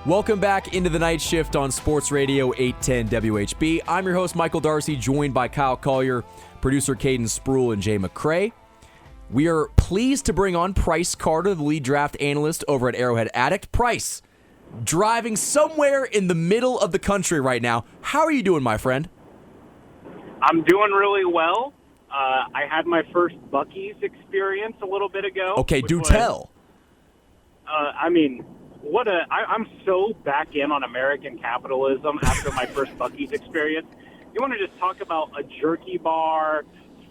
Welcome back into the night shift on Sports Radio 810 WHB. I'm your host, Michael Darcy, joined by Kyle Collier, producer Caden Spruill, and Jay McCrae. We are pleased to bring on Price Carter, the lead draft analyst over at Arrowhead Addict. Price, driving somewhere in the middle of the country right now. How are you doing, my friend? I'm doing really well. I had my first Buc-ee's experience a little bit ago. Okay, do tell. I'm so back in on American capitalism after my first Buc-ee's experience. You want to just talk about a jerky bar,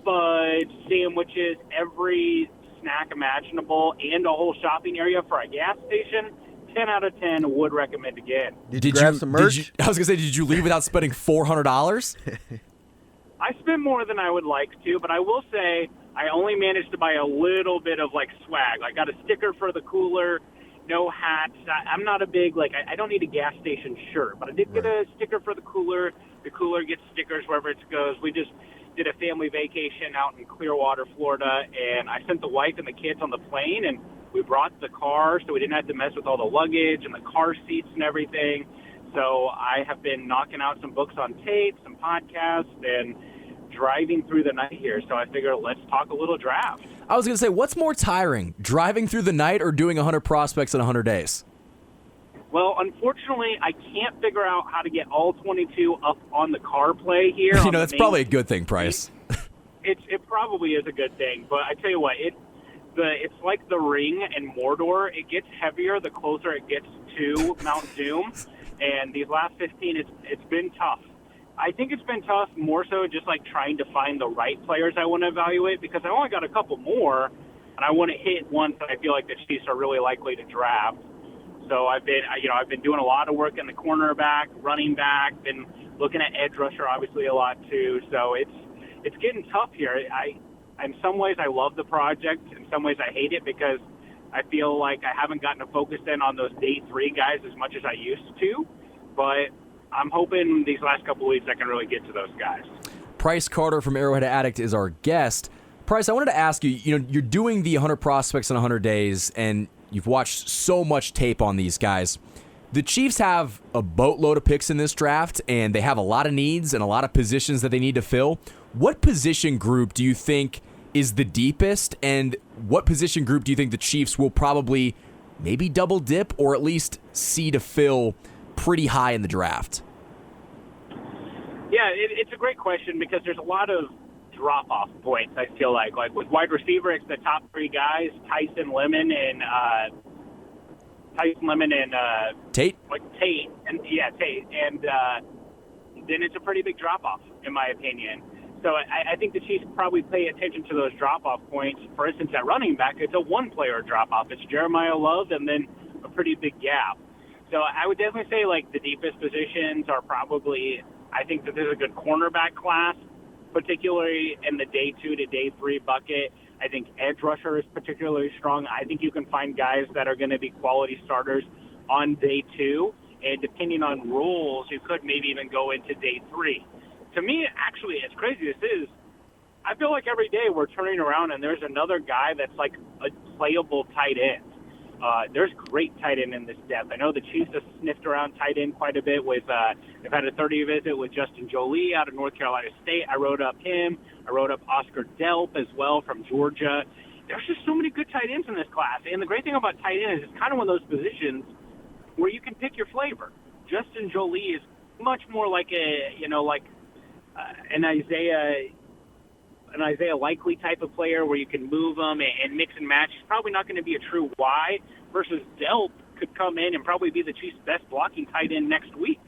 fudge, sandwiches, every snack imaginable, and a whole shopping area for a gas station? 10 out of 10 would recommend again. Did you grab some merch? I was going to say, did you leave without spending $400? I spent more than I would like to, but I will say I only managed to buy a little bit of, swag. I got a sticker for the cooler, no hats. I'm not a big, I don't need a gas station shirt, but I did get a sticker for the cooler. The cooler gets stickers wherever it goes. We just did a family vacation out in Clearwater, Florida, and I sent the wife and the kids on the plane, and we brought the car so we didn't have to mess with all the luggage and the car seats and everything. So I have been knocking out some books on tape, some podcasts, and driving through the night here. So I figure let's talk a little draft. I was going to say, what's more tiring, driving through the night or doing 100 prospects in 100 days? Well, unfortunately, I can't figure out how to get all 22 up on the CarPlay here. That's probably a good thing, Price. It probably is a good thing, but I tell you what, it's like the Ring and Mordor. It gets heavier the closer it gets to Mount Doom, and these last 15, it's been tough. I think it's been tough more so just trying to find the right players I want to evaluate, because I only got a couple more, and I want to hit ones that I feel like the Chiefs are really likely to draft. So I've been doing a lot of work in the cornerback, running back, been looking at edge rusher obviously a lot too. So it's getting tough here. In some ways I love the project. In some ways I hate it because I feel like I haven't gotten to focus in on those day 3 guys as much as I used to. But I'm hoping these last couple of weeks I can really get to those guys. Price Carter from Arrowhead Addict is our guest. Price, I wanted to ask you, you're doing the 100 prospects in 100 days, and you've watched so much tape on these guys. The Chiefs have a boatload of picks in this draft, and they have a lot of needs and a lot of positions that they need to fill. What position group do you think is the deepest, and what position group do you think the Chiefs will probably maybe double dip or at least see to fill pretty high in the draft? Yeah, it's a great question because there's a lot of drop-off points, I feel like. With wide receiver, it's the top 3 guys, Tyson Lemon and Tate? Tate. Tate. And then it's a pretty big drop-off, in my opinion. So I think the Chiefs probably pay attention to those drop-off points. For instance, at running back, it's a one-player drop-off. It's Jeremiah Love and then a pretty big gap. So I would definitely say, the deepest positions are probably, I think that there's a good cornerback class, particularly in the day 2 to day 3 bucket. I think edge rusher is particularly strong. I think you can find guys that are going to be quality starters on day 2. And depending on roles, you could maybe even go into day 3. To me, actually, as crazy as this is, I feel like every day we're turning around and there's another guy that's like a playable tight end. There's great tight end in this depth. I know the Chiefs have sniffed around tight end quite a bit. They've had a 30 visit with Justin Jolie out of North Carolina State. I wrote up him. I wrote up Oscar Delp as well from Georgia. There's just so many good tight ends in this class. And the great thing about tight end is it's kind of one of those positions where you can pick your flavor. Justin Jolie is much more like an Isaiah Likely type of player where you can move them and mix and match. He's probably not going to be a true Y, versus Delp could come in and probably be the Chiefs' best blocking tight end next week.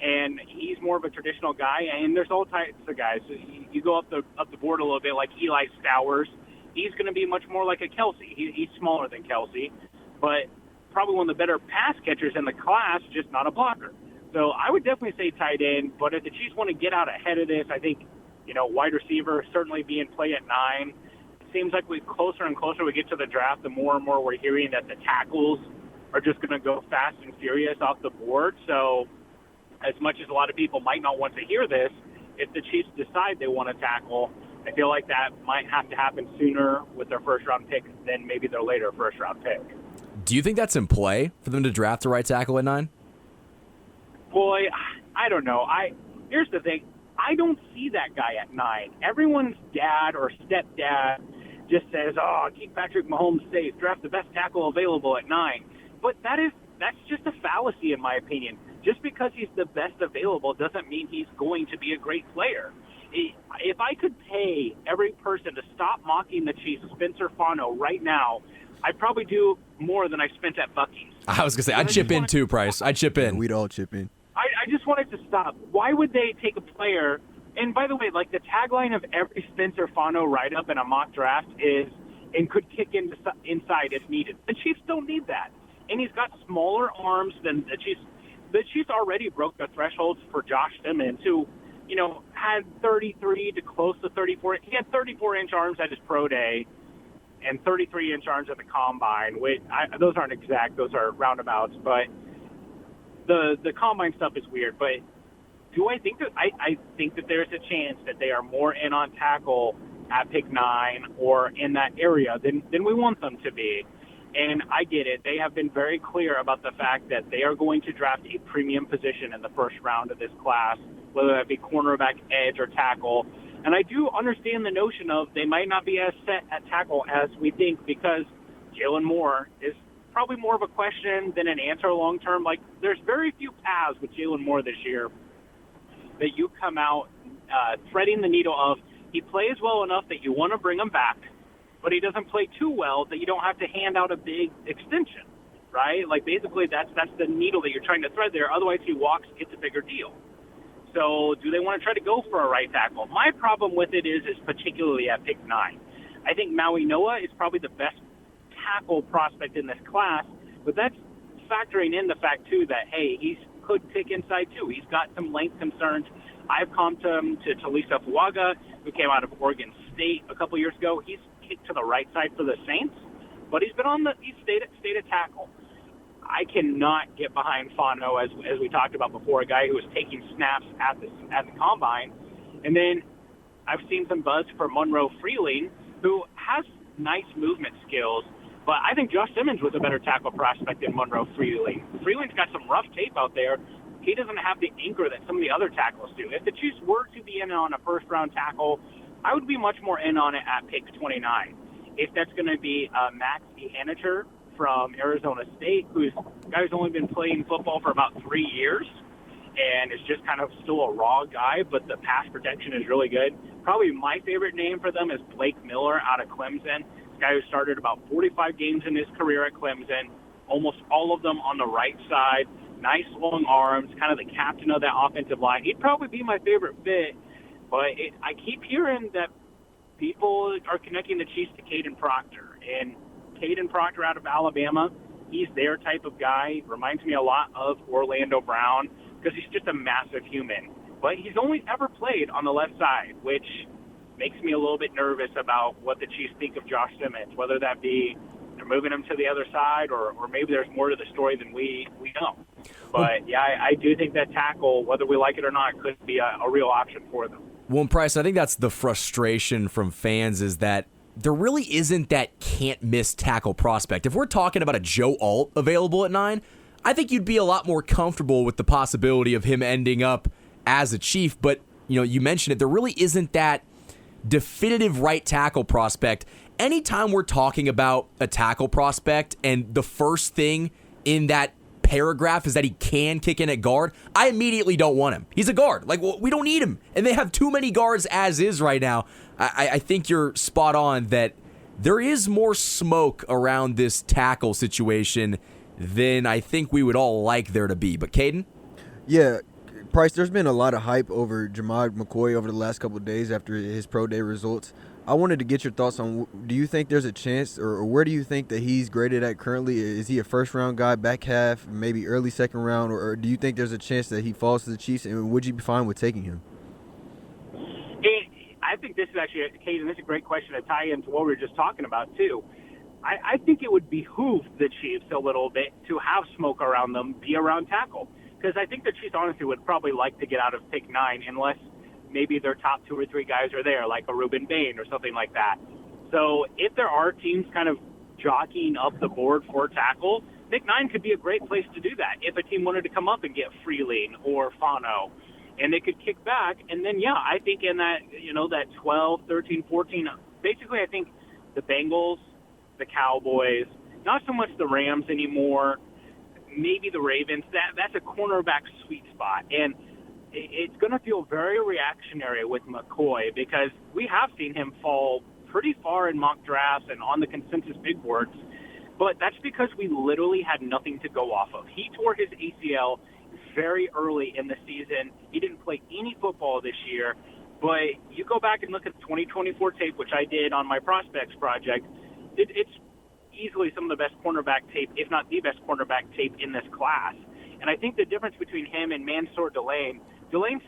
And he's more of a traditional guy, and there's all types of guys. So you go up the board a little bit, like Eli Stowers. He's going to be much more like a Kelsey. He's smaller than Kelsey, but probably one of the better pass catchers in the class, just not a blocker. So I would definitely say tight end, but if the Chiefs want to get out ahead of this, I think, wide receiver certainly be in play at 9. It seems like closer and closer we get to the draft, the more and more we're hearing that the tackles are just going to go fast and furious off the board. So as much as a lot of people might not want to hear this, if the Chiefs decide they want to tackle, I feel like that might have to happen sooner with their first-round pick than maybe their later first-round pick. Do you think that's in play for them to draft a right tackle at 9? Boy, I don't know. Here's the thing. I don't see that guy at 9. Everyone's dad or stepdad just says, "Oh, keep Patrick Mahomes safe. Draft the best tackle available at 9." But that's just a fallacy in my opinion. Just because he's the best available doesn't mean he's going to be a great player. If I could pay every person to stop mocking the Chiefs, Spencer Fano, right now, I'd probably do more than I spent at Buc-ee's. I was going to say, I'd chip in too, Price. I'd chip in. We'd all chip in. I just wanted to stop. Why would they take a player? And by the way, like the tagline of every Spencer Fano write-up in a mock draft is, "and could kick inside if needed." The Chiefs don't need that. And he's got smaller arms than the Chiefs. The Chiefs already broke the thresholds for Josh Simmons, who, had 33 to close to 34. He had 34-inch arms at his pro day and 33-inch arms at the combine. Those aren't exact; those are roundabouts. But the combine stuff is weird. But do I think that I think that there's a chance that they are more in on tackle at pick 9 or in that area than we want them to be. And I get it. They have been very clear about the fact that they are going to draft a premium position in the first round of this class, whether that be cornerback, edge, or tackle. And I do understand the notion of they might not be as set at tackle as we think, because Jalen Moore is probably more of a question than an answer long term. Like, there's very few paths with Jalen Moore this year that you come out threading the needle of he plays well enough that you want to bring him back, but he doesn't play too well that you don't have to hand out a big extension, right? Like, basically that's the needle that you're trying to thread there. Otherwise, he walks, gets a bigger deal. So do they want to try to go for a right tackle? My problem with it is particularly at pick 9. I think Maui Noah is probably the best tackle prospect in this class, but that's factoring in the fact, too, that, hey, he could pick inside, too. He's got some length concerns. I've comped him to Talisa Fuaga, who came out of Oregon State a couple years ago. He's kicked to the right side for the Saints, but he's stayed at tackle. I cannot get behind Fano, as we talked about before, a guy who was taking snaps at the combine. And then I've seen some buzz for Monroe Freeling, who has nice movement skills, but I think Josh Simmons was a better tackle prospect than Monroe Freeling. Freeling's got some rough tape out there. He doesn't have the anchor that some of the other tackles do. If the Chiefs were to be in on a first-round tackle, I would be much more in on it at pick 29. If that's going to be Max Ihanicher from Arizona State, who's only been playing football for about 3 years and is just kind of still a raw guy, but the pass protection is really good. Probably my favorite name for them is Blake Miller out of Clemson. This guy who started about 45 games in his career at Clemson, almost all of them on the right side, nice long arms, kind of the captain of that offensive line. He'd probably be my favorite fit, but I keep hearing that people are connecting the Chiefs to Caden Proctor. And Caden Proctor out of Alabama, he's their type of guy. Reminds me a lot of Orlando Brown because he's just a massive human. But he's only ever played on the left side, which makes me a little bit nervous about what the Chiefs think of Josh Simmons, whether that be they're moving him to the other side or maybe there's more to the story than we know. But, yeah, I do think that tackle, whether we like it or not, could be a real option for them. Well, Price, I think that's the frustration from fans is that there really isn't that can't-miss tackle prospect. If we're talking about a Joe Alt available at 9, I think you'd be a lot more comfortable with the possibility of him ending up as a Chief. But, you mentioned it, there really isn't that definitive right tackle prospect. Anytime we're talking about a tackle prospect and the first thing in that paragraph is that he can kick in at guard, I immediately don't want him. He's a guard. Like, we don't need him. And they have too many guards as is right now. I think you're spot on that there is more smoke around this tackle situation than I think we would all like there to be. But Caden? Yeah, Price, there's been a lot of hype over Jamad McCoy over the last couple of days after his pro day results. I wanted to get your thoughts on, do you think there's a chance, or where do you think that he's graded at currently? Is he a first-round guy, back half, maybe early second round, or do you think there's a chance that he falls to the Chiefs, and would you be fine with taking him? I think this is actually, Caden, this is a great question to tie into what we were just talking about, too. I think it would behoove the Chiefs a little bit to have smoke around them, be around tackle, because I think the Chiefs honestly would probably like to get out of pick 9 unless maybe their top 2 or 3 guys are there, like a Reuben Bain or something like that. So if there are teams kind of jockeying up the board for a tackle, Nick 9 could be a great place to do that if a team wanted to come up and get Freeling or Fano, and they could kick back. And then, yeah, I think in that, that 12, 13, 14, basically I think the Bengals, the Cowboys, not so much the Rams anymore, maybe the Ravens, that's a cornerback sweet spot. And it's going to feel very reactionary with McCoy because we have seen him fall pretty far in mock drafts and on the consensus big boards, but that's because we literally had nothing to go off of. He tore his ACL very early in the season. He didn't play any football this year, but you go back and look at the 2024 tape, which I did on my prospects project, it's easily some of the best cornerback tape, if not the best cornerback tape in this class. And I think the difference between him and Mansour Delane's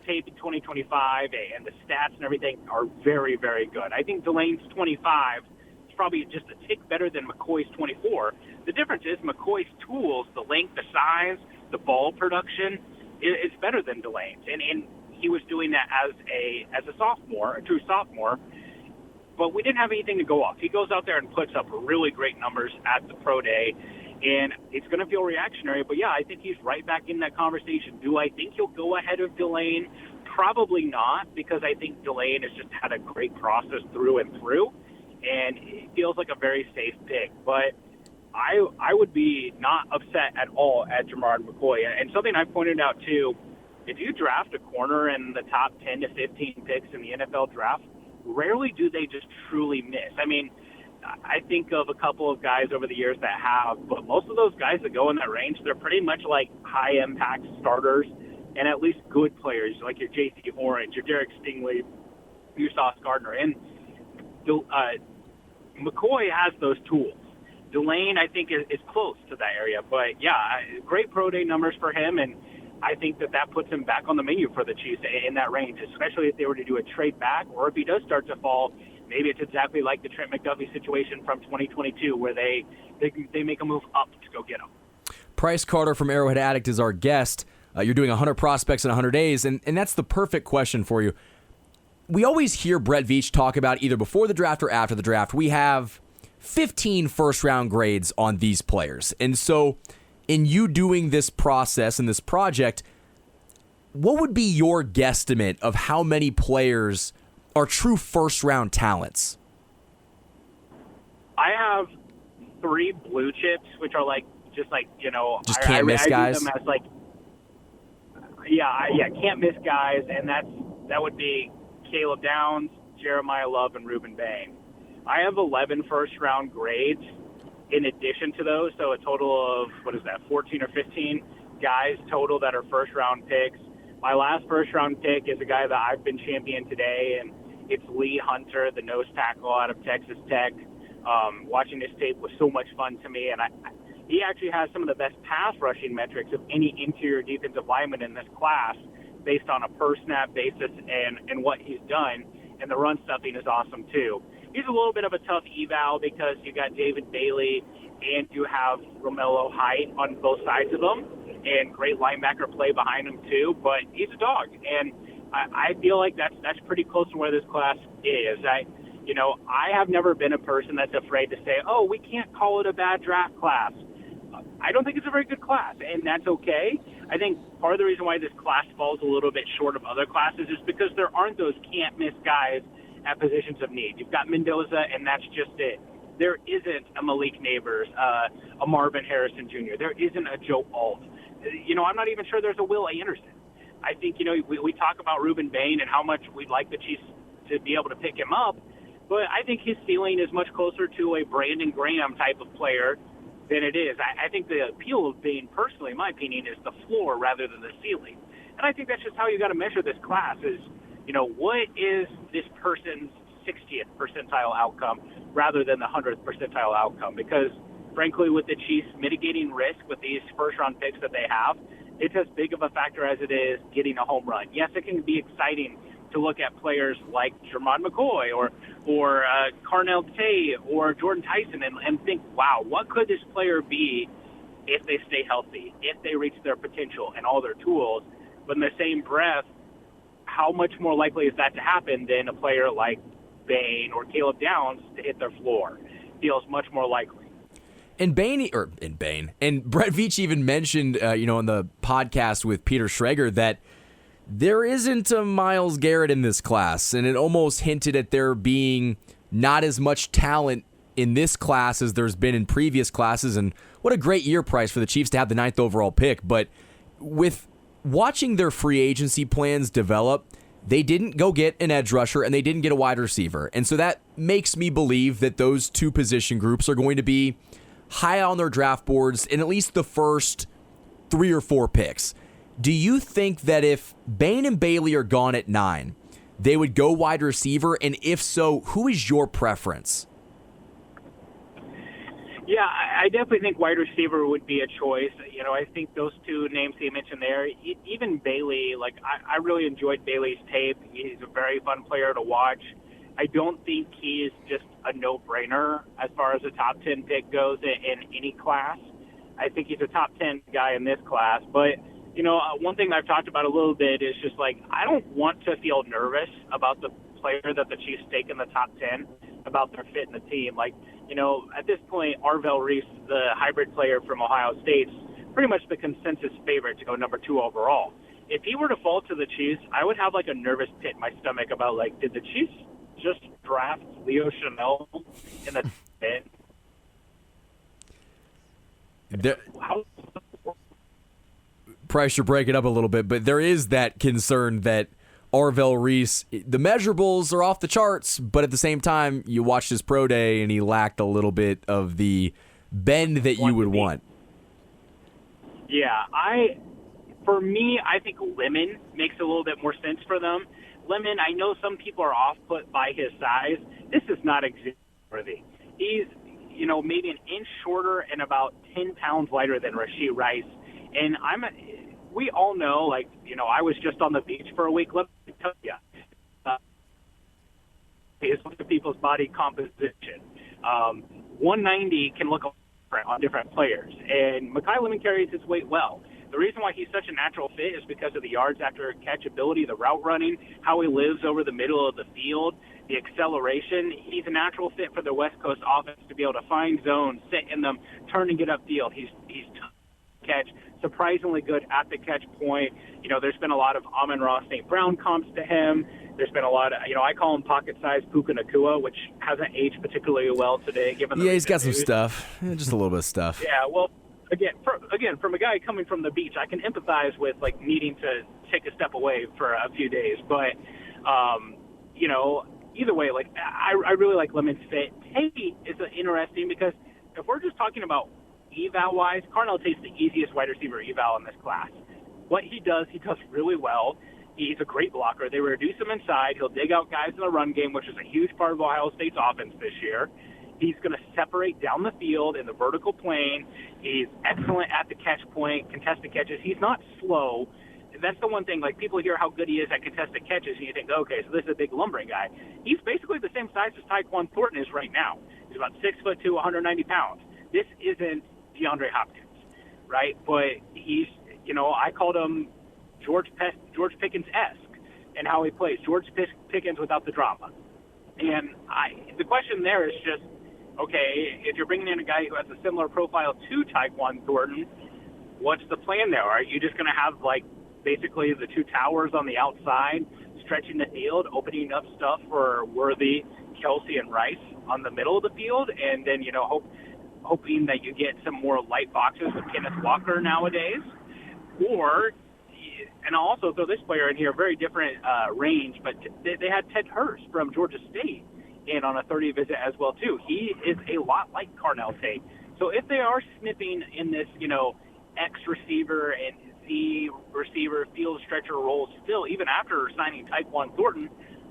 tape in 2025 and the stats and everything are very, very good. I think Delane's 25 is probably just a tick better than McCoy's 24. The difference is McCoy's tools, the length, the size, the ball production, is better than Delane's. And he was doing that as a sophomore, a true sophomore, but we didn't have anything to go off. He goes out there and puts up really great numbers at the pro day, and it's going to feel reactionary. But, yeah, I think he's right back in that conversation. Do I think he'll go ahead of Delane? Probably not, because I think Delane has just had a great process through and through, and it feels like a very safe pick. But I would be not upset at all at Gerard McCoy. And something I pointed out, too, if you draft a corner in the top 10 to 15 picks in the NFL draft, rarely do they just truly miss. I mean, I think of a couple of guys over the years that have, but most of those guys that go in that range, they're pretty much like high-impact starters and at least good players, like your J.C. Orange, your Derek Stingley, your Sauce Gardner. And McCoy has those tools. Delane, I think, is close to that area. But, yeah, great pro day numbers for him, and I think that puts him back on the menu for the Chiefs in that range, especially if they were to do a trade back, or if he does start to fall, maybe it's exactly like the Trent McDuffie situation from 2022 where they make a move up to go get him. Price Carter from Arrowhead Addict is our guest. You're doing 100 prospects in 100 days, and that's the perfect question for you. We always hear Brett Veach talk about either before the draft or after the draft, we have 15 first-round grades on these players. And so in you doing this process and this project, what would be your guesstimate of how many players are true first-round talents? I have 3 blue chips, which are just can't miss guys. I view them as can't miss guys, and that would be Caleb Downs, Jeremiah Love, and Reuben Bain. I have 11 first-round grades in addition to those, so a total of 14 or 15 guys total that are first-round picks. My last first-round pick is a guy that I've been championing today, and it's Lee Hunter, the nose tackle out of Texas Tech. Watching this tape was so much fun to me, and he actually has some of the best pass rushing metrics of any interior defensive lineman in this class based on a per-snap basis and what he's done, and the run stuffing is awesome too. He's a little bit of a tough eval because you got David Bailey and you have Romello Height on both sides of him, and great linebacker play behind him too, but he's a dog, and I feel like that's pretty close to where this class is. I have never been a person that's afraid to say, oh, we can't call it a bad draft class. I don't think it's a very good class, and that's okay. I think part of the reason why this class falls a little bit short of other classes is because there aren't those can't-miss guys at positions of need. You've got Mendoza, and that's just it. There isn't a Malik Neighbors, a Marvin Harrison Jr. There isn't a Joe Alt. I'm not even sure there's a Will Anderson. I think, we talk about Reuben Bain and how much we'd like the Chiefs to be able to pick him up, but I think his ceiling is much closer to a Brandon Graham type of player than it is. I think the appeal of Bain, personally, in my opinion, is the floor rather than the ceiling. And I think that's just how you got to measure this class is, what is this person's 60th percentile outcome rather than the 100th percentile outcome? Because, frankly, with the Chiefs mitigating risk with these first-round picks that they have, it's as big of a factor as it is getting a home run. Yes, it can be exciting to look at players like Jermon McCoy or Carnell Tay or Jordan Tyson and think, wow, what could this player be if they stay healthy, if they reach their potential and all their tools? But in the same breath, how much more likely is that to happen than a player like Bain or Caleb Downs to hit their floor? Feels much more likely. And and Brett Veach even mentioned, in the podcast with Peter Schrager that there isn't a Myles Garrett in this class, and it almost hinted at there being not as much talent in this class as there's been in previous classes. And what a great year, Price, for the Chiefs to have the 9th overall pick. But with watching their free agency plans develop, they didn't go get an edge rusher and they didn't get a wide receiver. And so that makes me believe that those two position groups are going to be high on their draft boards in at least the first 3 or 4 picks. Do you think that if Bain and Bailey are gone at 9, they would go wide receiver? And if so, who is your preference? Yeah, I definitely think wide receiver would be a choice. I think those two names he mentioned there, even Bailey, I really enjoyed Bailey's tape. He's a very fun player to watch. I don't think he is just a no-brainer as far as a top 10 pick goes in any class. I think he's a top 10 guy in this class. But, one thing I've talked about a little bit is just I don't want to feel nervous about the player that the Chiefs take in the top 10, about their fit in the team. At this point, Arvell Reese, the hybrid player from Ohio State's pretty much the consensus favorite to go number 2 overall. If he were to fall to the Chiefs, I would have a nervous pit in my stomach about did the Chiefs just draft Leo Chanel in the 10? Price, you're breaking up a little bit, but there is that concern that Arvell Reese, the measurables are off the charts, but at the same time, you watched his pro day and he lacked a little bit of the bend that you would want. Yeah, for me, I think Lemon makes a little bit more sense for them. Lemon, I know some people are off-put by his size. This is not exhibit-worthy. He's, maybe an inch shorter and about 10 pounds lighter than Rashee Rice. And we all know, I was just on the beach for a week. Let me tell you, is people's body composition. 190 can look different on different players. And Mekhi Lemon carries his weight well. The reason why he's such a natural fit is because of the yards after catch ability, the route running, how he lives over the middle of the field, the acceleration. He's a natural fit for the West Coast offense to be able to find zones, sit in them, turn and get upfield. He's tough to catch, surprisingly good at the catch point. There's been a lot of Amon-Ra St. Brown comps to him. There's been a lot of, I call him pocket-sized Puka Nacua, which hasn't aged particularly well today. He's got some stuff, just a little bit of stuff. Yeah, well, Again, from a guy coming from the beach, I can empathize with needing to take a step away for a few days. But either way, I really like Lemon's fit. Tate is interesting because if we're just talking about eval wise, Carnell Tate's the easiest wide receiver eval in this class. What he does really well. He's a great blocker. They reduce him inside. He'll dig out guys in the run game, which is a huge part of Ohio State's offense this year. He's going to separate down the field in the vertical plane. He's excellent at the catch point, contested catches. He's not slow. That's the one thing. People hear how good he is at contested catches, and you think, okay, so this is a big lumbering guy. He's basically the same size as Tyquan Thornton is right now. He's about 6'2", 190 pounds. This isn't DeAndre Hopkins, right? But he's, I called him George Pickens-esque and how he plays. George Pickens without the drama. And the question there is just, okay, if you're bringing in a guy who has a similar profile to Tyquan Thornton, what's the plan there? Are you just going to have, basically the two towers on the outside stretching the field, opening up stuff for Worthy, Kelsey, and Rice on the middle of the field, and then, hoping that you get some more light boxes with Kenneth Walker nowadays? Or, and I'll also throw this player in here, very different range, but they had Ted Hurst from Georgia State in on a 30 visit as well, too. He is a lot like Carnell Tate. So if they are snipping in this, X receiver and Z receiver field stretcher roles still, even after signing Tyquan Thornton,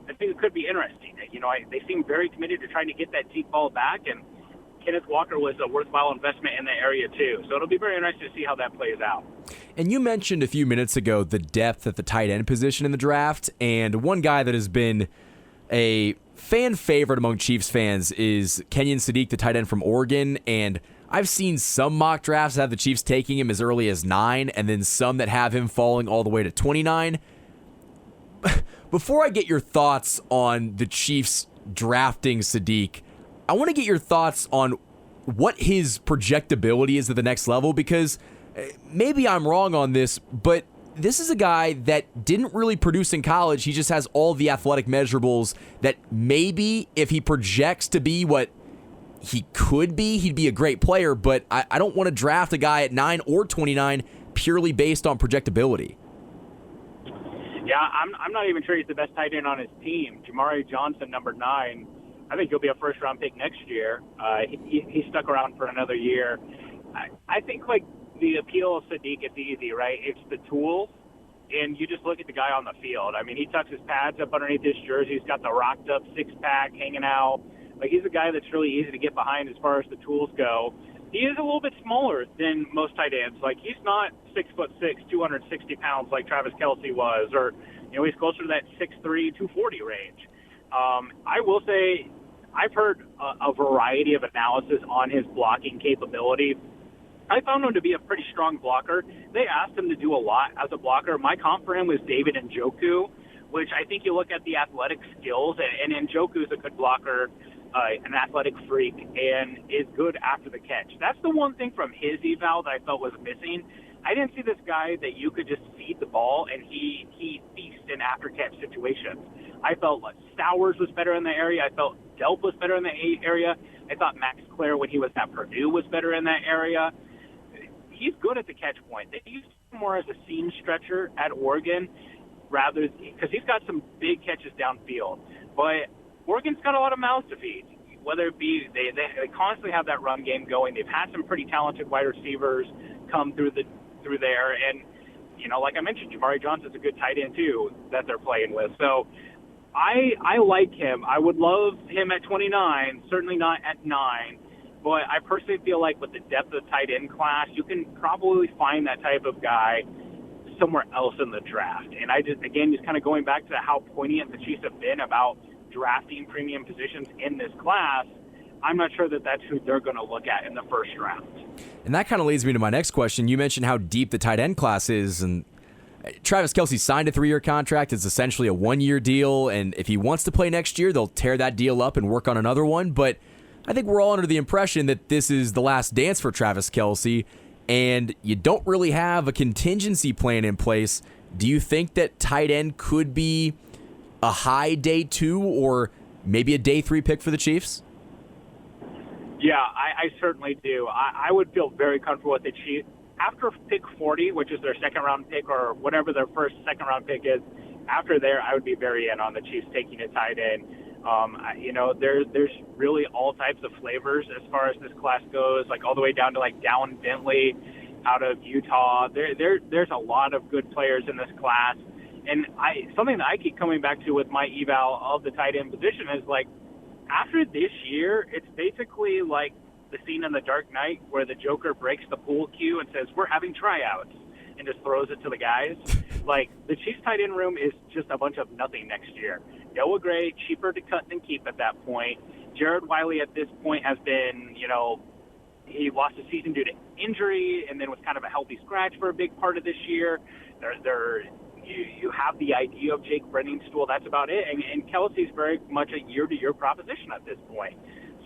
I think it could be interesting. They seem very committed to trying to get that deep ball back, and Kenneth Walker was a worthwhile investment in the area, too. So it'll be very interesting to see how that plays out. And you mentioned a few minutes ago the depth at the tight end position in the draft, and one guy that has been a fan favorite among Chiefs fans is Kenyon Sadiq, the tight end from Oregon, and I've seen some mock drafts that have the Chiefs taking him as early as 9, and then some that have him falling all the way to 29. Before I get your thoughts on the Chiefs drafting Sadiq, I want to get your thoughts on what his projectability is at the next level, because maybe I'm wrong on this, but this is a guy that didn't really produce in college. He just has all the athletic measurables that maybe if he projects to be what he could be, he'd be a great player, but I don't want to draft a guy at 9 or 29 purely based on projectability. Yeah, I'm not even sure he's the best tight end on his team. Jamari Johnson, number 9, I think he'll be a first-round pick next year. He stuck around for another year. I think, like, the appeal of Sadiq is easy, right? It's the tools, and you just look at the guy on the field. I mean, he tucks his pads up underneath his jersey. He's got the rocked-up six-pack hanging out. Like, he's a guy that's really easy to get behind as far as the tools go. He is a little bit smaller than most tight ends. Like, he's not 6'6", 260 pounds like Travis Kelce was, or, you know, he's closer to that 6'3", 240 range. I will say I've heard a variety of analysis on his blocking capability. I found him to be a pretty strong blocker. They asked him to do a lot as a blocker. My comp for him was David Njoku, which I think you look at the athletic skills, and Njoku's a good blocker, an athletic freak, and is good after the catch. That's the one thing from his eval that I felt was missing. I didn't see this guy that you could just feed the ball and he feasts in after-catch situations. I felt like Stowers was better in the area. I felt Delp was better in the area. I thought Max Clare, when he was at Purdue, was better in that area. He's good at the catch point. They used him more as a seam stretcher at Oregon, rather because he's got some big catches downfield. But Oregon's got a lot of mouths to feed. Whether it be they constantly have that run game going. They've had some pretty talented wide receivers come through there, and you know, like I mentioned, Jamari Johnson's a good tight end too that they're playing with. So I like him. I would love him at 29, certainly not at 9. But I personally feel like with the depth of the tight end class, you can probably find that type of guy somewhere else in the draft. And I just kind of going back to how poignant the Chiefs have been about drafting premium positions in this class, I'm not sure that that's who they're going to look at in the first round. And that kind of leads me to my next question. You mentioned how deep the tight end class is, and Travis Kelce signed a 3-year contract. It's essentially a 1-year deal, and if he wants to play next year, they'll tear that deal up and work on another one. But I think we're all under the impression that this is the last dance for Travis Kelce, and you don't really have a contingency plan in place. Do you think that tight end could be a high day 2 or maybe a day 3 pick for the Chiefs? Yeah, I certainly do. I would feel very comfortable with the Chiefs. After pick 40, which is their second-round pick or whatever their first second-round pick is, after there, I would be very in on the Chiefs taking a tight end. You know, there's really all types of flavors as far as this class goes, like all the way down to like Dallin Bentley out of Utah. There's a lot of good players in this class. And something that I keep coming back to with my eval of the tight end position is like, after this year, it's basically like the scene in The Dark Knight where the Joker breaks the pool cue and says, "We're having tryouts," and just throws it to the guys. Like, the Chiefs tight end room is just a bunch of nothing next year. Noah Gray, cheaper to cut than keep at that point. Jared Wiley at this point has been, you know, he lost a season due to injury and then was kind of a healthy scratch for a big part of this year. You have the idea of Jake Brenningstool. That's about it. And Kelsey's very much a year-to-year proposition at this point.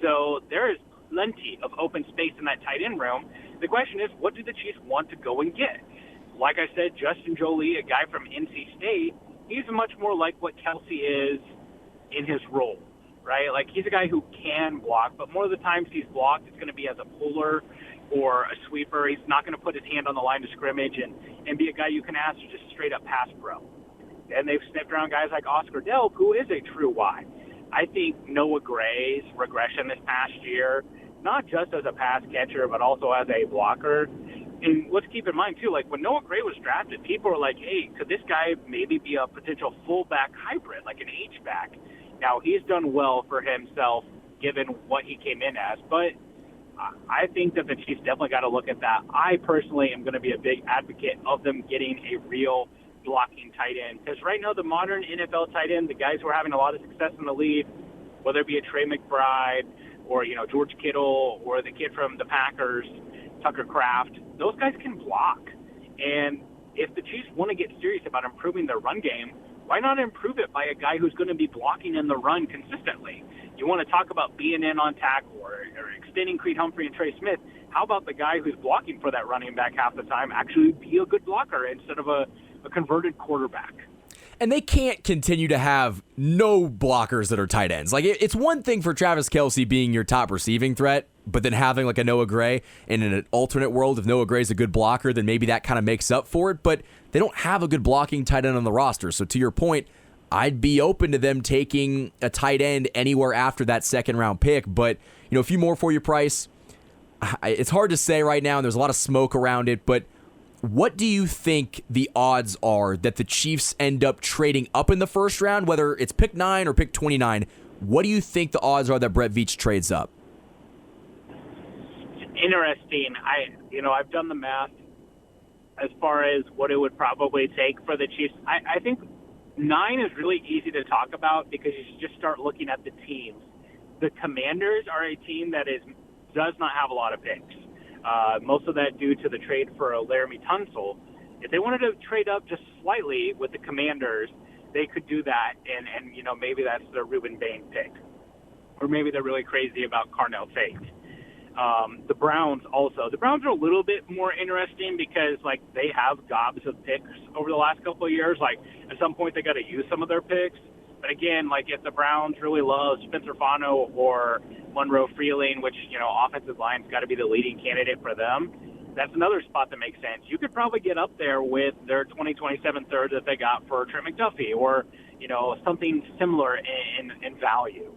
So there is plenty of open space in that tight end room. The question is, what do the Chiefs want to go and get? Like I said, Justin Jolie, a guy from NC State, he's much more like what Kelsey is in his role, right? Like, he's a guy who can block, but more of the times he's blocked, it's going to be as a puller or a sweeper. He's not going to put his hand on the line of scrimmage and be a guy you can ask to just straight up pass pro. And they've sniffed around guys like Oscar Delp, who is a true Y. I think Noah Gray's regression this past year, not just as a pass catcher, but also as a blocker. And let's keep in mind, too, like when Noah Gray was drafted, people were like, hey, could this guy maybe be a potential fullback hybrid, like an H-back? Now, he's done well for himself given what he came in as, but I think that the Chiefs definitely got to look at that. I personally am going to be a big advocate of them getting a real blocking tight end, because right now the modern NFL tight end, the guys who are having a lot of success in the league, whether it be a Trey McBride or, you know, George Kittle or the kid from the Packers, Tucker Kraft, those guys can block. And if the Chiefs want to get serious about improving their run game, why not improve it by a guy who's going to be blocking in the run consistently? you want to talk about being in on tackle or extending Creed Humphrey and Trey Smith, how about the guy who's blocking for that running back half the time actually be a good blocker instead of a converted quarterback? And they can't continue to have no blockers that are tight ends. Like, it's one thing for Travis Kelce being your top receiving threat, but then having like a Noah Gray, and in an alternate world, if Noah Gray's a good blocker, then maybe that kind of makes up for it. But they don't have a good blocking tight end on the roster. So to your point, I'd be open to them taking a tight end anywhere after that second round pick. But, a few more for your price. It's hard to say right now, and there's a lot of smoke around it, but what do you think the odds are that the Chiefs end up trading up in the first round, whether it's pick 9 or pick 29? What do you think the odds are that Brett Veach trades up? Interesting. I've done the math as far as what it would probably take for the Chiefs. I think 9 is really easy to talk about because you should just start looking at the teams. The Commanders are a team that does not have a lot of picks. Most of that due to the trade for Laramie Tunsil. If they wanted to trade up just slightly with the Commanders, they could do that, and maybe that's the Ruben Bain pick. Or maybe they're really crazy about Carnell Tate. The Browns also. The Browns are a little bit more interesting because, they have gobs of picks over the last couple of years. At some point, they got to use some of their picks. But again, if the Browns really love Spencer Fano or Monroe Freeling, which, offensive line's got to be the leading candidate for them, that's another spot that makes sense. You could probably get up there with their 2027 third that they got for Trent McDuffie or, something similar in value.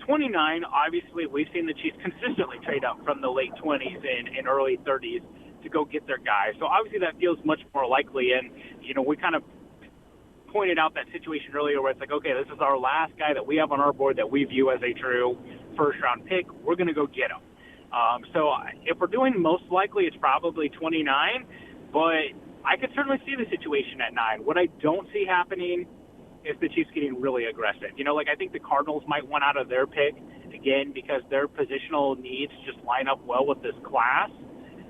29, obviously, we've seen the Chiefs consistently trade up from the late 20s and early 30s to go get their guys. So obviously that feels much more likely. And, we kind of pointed out that situation earlier where it's okay, this is our last guy that we have on our board that we view as a true first-round pick. We're going to go get him. So if we're doing most likely, it's probably 29, but I could certainly see the situation at 9. What I don't see happening is the Chiefs getting really aggressive. I think the Cardinals might want out of their pick, again, because their positional needs just line up well with this class.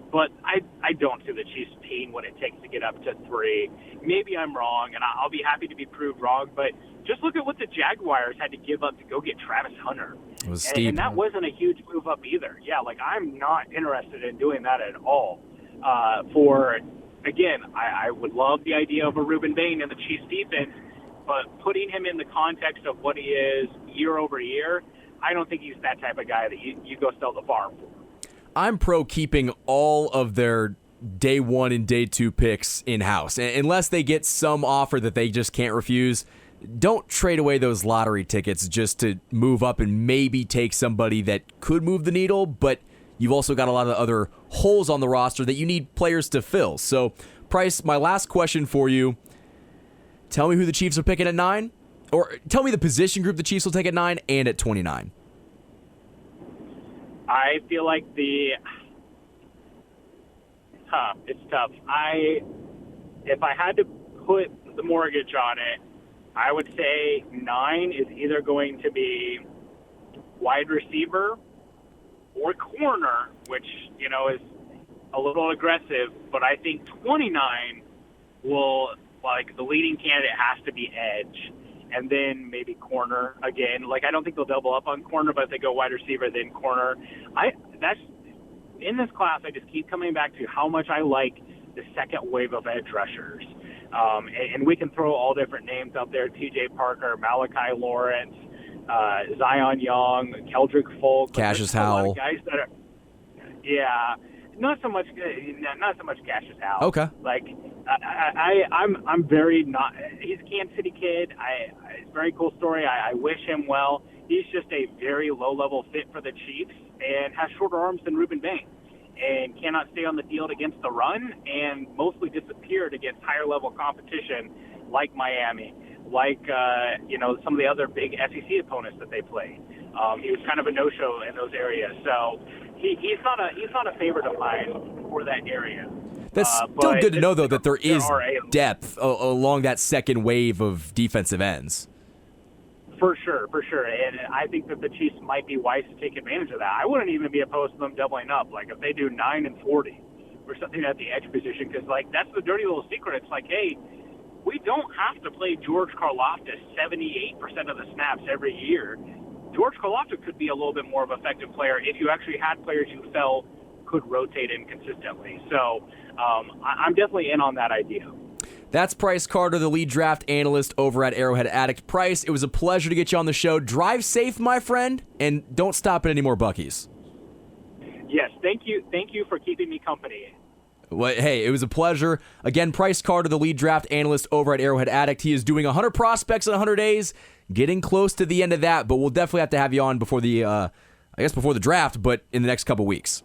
But I don't see the Chiefs paying what it takes to get up to 3. Maybe I'm wrong, and I'll be happy to be proved wrong, but just look at what the Jaguars had to give up to go get Travis Hunter. It was steep. And that wasn't a huge move up either. Yeah, I'm not interested in doing that at all. Again, I would love the idea of a Ruben Bain in the Chiefs defense, but putting him in the context of what he is year over year, I don't think he's that type of guy that you go sell the farm for. I'm pro keeping all of their day 1 and day 2 picks in-house. Unless they get some offer that they just can't refuse, don't trade away those lottery tickets just to move up and maybe take somebody that could move the needle, but you've also got a lot of other holes on the roster that you need players to fill. So, Price, my last question for you, tell me who the Chiefs are picking at 9, or tell me the position group the Chiefs will take at 9 and at 29. I feel like it's tough. If I had to put the mortgage on it, I would say 9 is either going to be wide receiver or corner, which, is a little aggressive, but I think 29 will, the leading candidate has to be edge. And then maybe corner again. I don't think they'll double up on corner, but if they go wide receiver, then corner. That's in this class. I just keep coming back to how much I like the second wave of edge rushers. And we can throw all different names out there: T.J. Parker, Malachi Lawrence, Zion Young, Keldrick Folk, Cassius Howell. Guys that are, yeah. Not so much Cassius Howell. Okay. I'm very not. He's a Kansas City kid. It's a very cool story. I wish him well. He's just a very low-level fit for the Chiefs and has shorter arms than Ruben Bain and cannot stay on the field against the run and mostly disappeared against higher-level competition like Miami, some of the other big SEC opponents that they played. He was kind of a no-show in those areas. So he's not a favorite of mine for that area. That's still good to know, though, that there is depth along that second wave of defensive ends. For sure. And I think that the Chiefs might be wise to take advantage of that. I wouldn't even be opposed to them doubling up. If they do 9 and 40 or something at the edge position, because, that's the dirty little secret. It's hey, we don't have to play George Karlaftis 78% of the snaps every year. George Karlaftis could be a little bit more of an effective player if you actually had players you felt could rotate him consistently. So I'm definitely in on that idea. That's Price Carter, the lead draft analyst over at Arrowhead Addict. Price, it was a pleasure to get you on the show. Drive safe, my friend, and don't stop at any more Buc-ee's. Yes, thank you. Thank you for keeping me company. Well, hey, it was a pleasure. Again, Price Carter, the lead draft analyst over at Arrowhead Addict. He is doing 100 prospects in 100 days, getting close to the end of that, but we'll definitely have to have you on before the, before the draft, but in the next couple weeks.